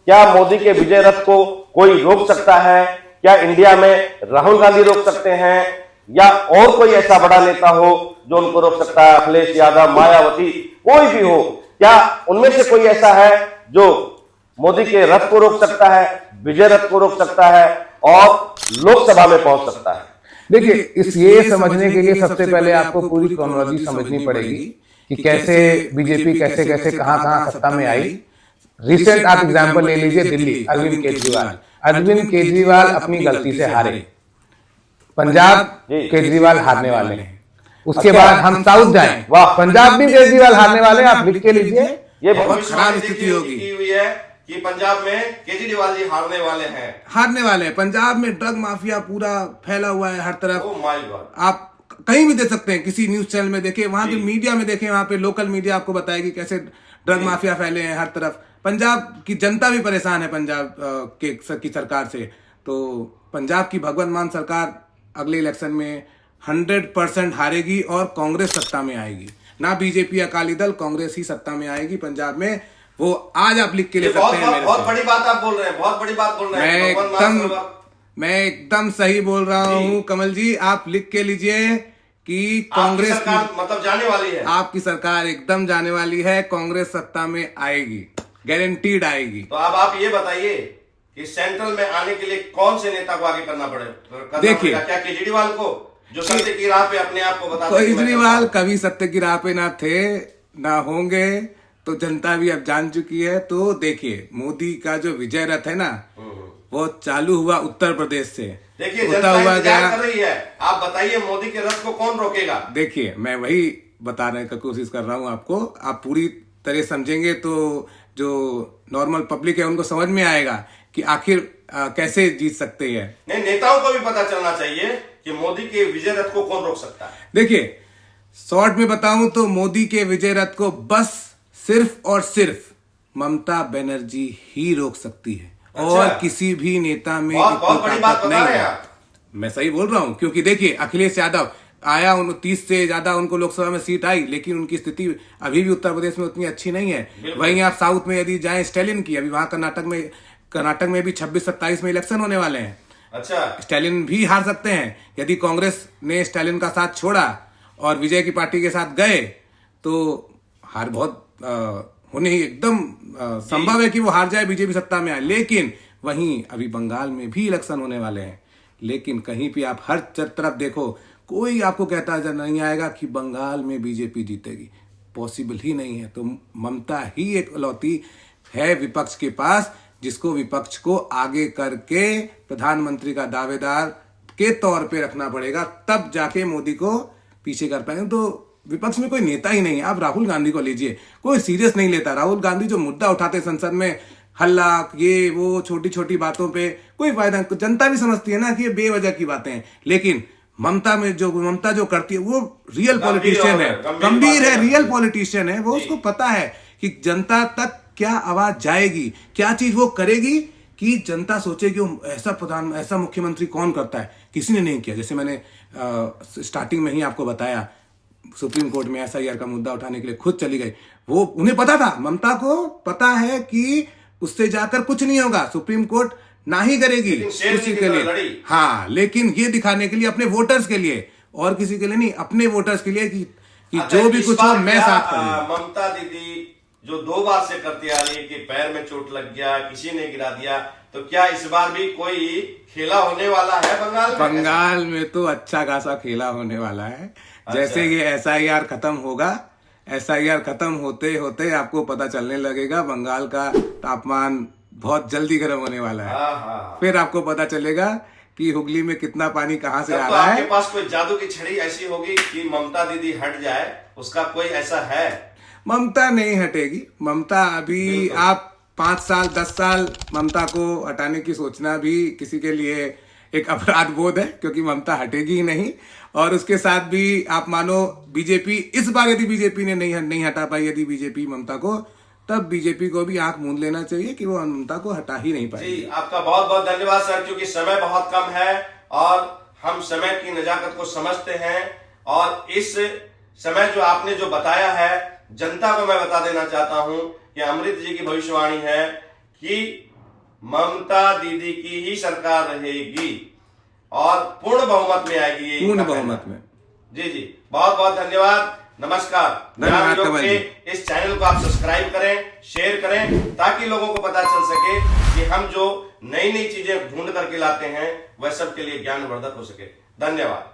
क्या मोदी के विजय रथ को कोई रोक सकता है? क्या इंडिया में राहुल गांधी रोक सकते हैं या और कोई ऐसा बड़ा नेता हो जो उनको रोक सकता है? अखिलेश यादव, मायावती, कोई भी हो, क्या उनमें से कोई ऐसा है जो मोदी के रथ को रोक सकता है, विजय रथ को रोक सकता है और लोकसभा में पहुंच सकता है? देखिए, इस ये समझने के लिए सबसे पहले आपको पूरी क्रोनोलॉजी समझनी पड़ेगी कि कैसे बीजेपी कैसे कैसे कहां कहां सत्ता में आई। रिसेंट आप एग्जांपल ले लीजिए दिल्ली, अरविंद केजरीवाल। अरविंद केजरीवाल अपनी गलती से हारे, पंजाब केजरीवाल हारने वाले हैं। उसके बाद हम साउथ जाएं, वाह, पंजाब भी केजरीवाल हारने वाले हैं, आप लिख के लीजिए। ये बहुत खराब स्थिति होगी कि पंजाब में केजरीवाल जी हारने वाले हैं। पंजाब में ड्रग माफिया पूरा फैला हुआ है हर तरफ। ओह माय गॉड, आप कहीं भी देख सकते हैं, किसी न्यूज चैनल में देखें, वहां पे मीडिया में देखें, वहां पे लोकल मीडिया आपको बताएगी कैसे ड्रग माफिया फैले हैं हर तरफ। पंजाब की जनता भी परेशान है पंजाब की सरकार से। तो पंजाब की भगवंत मान सरकार अगले इलेक्शन में 100% हारेगी और कांग्रेस सत्ता में आएगी, ना बीजेपी अकाली दल, कांग्रेस ही सत्ता में आएगी पंजाब में। वो आज आप लिख के ले सकते हैं। बहुत बड़ी बात आप बोल रहे हैं, बहुत बड़ी बात बोल रहे हैं। मैं एकदम सही बोल रहा हूँ कमल जी, आप लिख के लीजिए कि कांग्रेस की मतलब जाने वाली है, आपकी सरकार एकदम जाने वाली है, कांग्रेस सत्ता में आएगी, गारंटीड आएगी। तो अब आप ये बताइए कि सेंट्रल में आने के लिए कौन से नेता को आगे करना पड़ेगा? देखिए, क्या केजरीवाल को, जो सत्य की राह पे अपने आप को बता, केजरीवाल कभी सत्य की राह पे ना थे ना होंगे, तो जनता भी अब जान चुकी है। तो देखिए, मोदी का जो विजय रथ है ना, वो चालू हुआ उत्तर प्रदेश से, देखिए जनता इंतजार कर रही है। आप बताइए मोदी के रथ को कौन रोकेगा? देखिए, मैं वही बताने का कोशिश कर रहा हूं आपको। आप पूरी तरह समझेंगे तो जो नॉर्मल पब्लिक है उनको समझ में आएगा कि आखिर कैसे जीत सकते हैं। नहीं, नेताओं को भी पता चलना चाहिए कि मोदी के विजय रथ को कौन रोक सकता है। देखिए, शॉर्ट में बताऊं तो मोदी के विजय रथ को बस सिर्फ और सिर्फ ममता बनर्जी ही रोक सकती है। अच्छा। और किसी भी नेता में इतनी ताकत नहीं है। मैं सही बोल रहा हूं, क्योंकि देखिए, अखिलेश यादव आया, 29 से ज्यादा उनको लोकसभा में सीट आई, लेकिन उनकी स्थिति अभी भी उत्तर प्रदेश में उतनी अच्छी नहीं है। वहीं आप साउथ में यदि जाएं, स्टालिन की, अभी वहां कर्नाटक में भी 26-27 में इलेक्शन होने वाले हैं। अच्छा, स्टालिन भी हार सकते हैं। यदि कांग्रेस ने स्टालिन का साथ छोड़ा और विजय की पार्टी के साथ गए तो हार बहुत होने ही एकदम संभव है कि वो हार जाए, बीजेपी सत्ता में आए। लेकिन वहीं अभी बंगाल में भी इलेक्शन होने वाले हैं, लेकिन कहीं भी आप हर तरफ देखो, कोई आपको कहता नहीं आएगा कि बंगाल में बीजेपी जीतेगी। पॉसिबल ही नहीं है। तो ममता ही एक लौती है विपक्ष के पास, जिसको विपक्ष को आगे करके प्रधानमंत्री का दावेदार के तौर पे रखना पड़ेगा, तब जाके मोदी को पीछे कर पाएंगे। तो विपक्ष में कोई नेता ही नहीं है। आप राहुल गांधी को लीजिए, कोई सीरियस नहीं लेता। राहुल गांधी जो मुद्दा उठाते संसद में, हल्ला, ये वो छोटी छोटी बातों पे कोई फायदा नहीं। जनता भी समझती है ना कि ये बेवजह की बातें हैं। लेकिन ममता जो करती है वो रियल पॉलिटिशियन है, गंभीर है, रियल पॉलिटिशियन है। वो उसको पता है कि जनता तक क्या आवाज जाएगी, क्या चीज वो करेगी कि जनता सोचे कि ऐसा मुख्यमंत्री कौन करता है। किसी ने नहीं किया। जैसे मैंने स्टार्टिंग में ही आपको बताया, सुप्रीम कोर्ट में SIR का मुद्दा उठाने के लिए खुद चली गई। वो उन्हें पता था, ममता को पता है कि उससे जाकर कुछ नहीं होगा, सुप्रीम कोर्ट ना ही करेगी किसी के लिए। हाँ, लेकिन ये दिखाने के लिए, अपने वोटर्स के लिए, और किसी के लिए नहीं, अपने वोटर्स के लिए कि जो भी कुछ हो मैं साथ करूंगा। ममता दीदी जो 2 बार से करती आ रही है कि पैर में चोट लग गया, किसी ने गिरा दिया, तो क्या इस बार भी कोई खेला होने वाला है बंगाल में? बंगाल में तो अच्छा खासा खेला होने वाला है। अच्छा। जैसे ये SIR खत्म होगा, SIR खत्म होते होते आपको पता चलने लगेगा बंगाल का तापमान बहुत जल्दी गर्म होने वाला है। फिर आपको पता चलेगा कि हुगली में कितना पानी कहां से आ रहा है। आपके पास कोई जादू की छड़ी ऐसी होगी कि ममता दीदी हट जाए, उसका कोई ऐसा है? ममता नहीं हटेगी। ममता अभी आप 5 साल 10 साल ममता को हटाने की सोचना भी किसी के लिए एक अपराध बोध है, क्योंकि ममता हटेगी ही नहीं। और उसके साथ भी आप मानो बीजेपी, इस बार यदि बीजेपी ने नहीं हटा पाई यदि बीजेपी ममता को, तब बीजेपी को भी आंख मूंद लेना चाहिए कि वो ममता को हटा ही नहीं पाएगी। जी, आपका बहुत बहुत धन्यवाद सर, क्योंकि समय बहुत कम है और हम समय की नजाकत को समझते हैं। और इस समय जो आपने जो बताया है, जनता को मैं बता देना चाहता हूं कि अमृत जी की भविष्यवाणी है कि ममता दीदी की ही सरकार रहेगी और पूर्ण बहुमत में आएगी, ये पूर्ण बहुमत में। जी जी, बहुत बहुत धन्यवाद, नमस्कार। धन्यवाद ज्ञान योग कमल के जी। इस चैनल को आप सब्सक्राइब करें, शेयर करें, ताकि लोगों को पता चल सके कि हम जो नई नई चीजें ढूंढ करके लाते हैं वह सबके लिए ज्ञानवर्धक हो सके। धन्यवाद।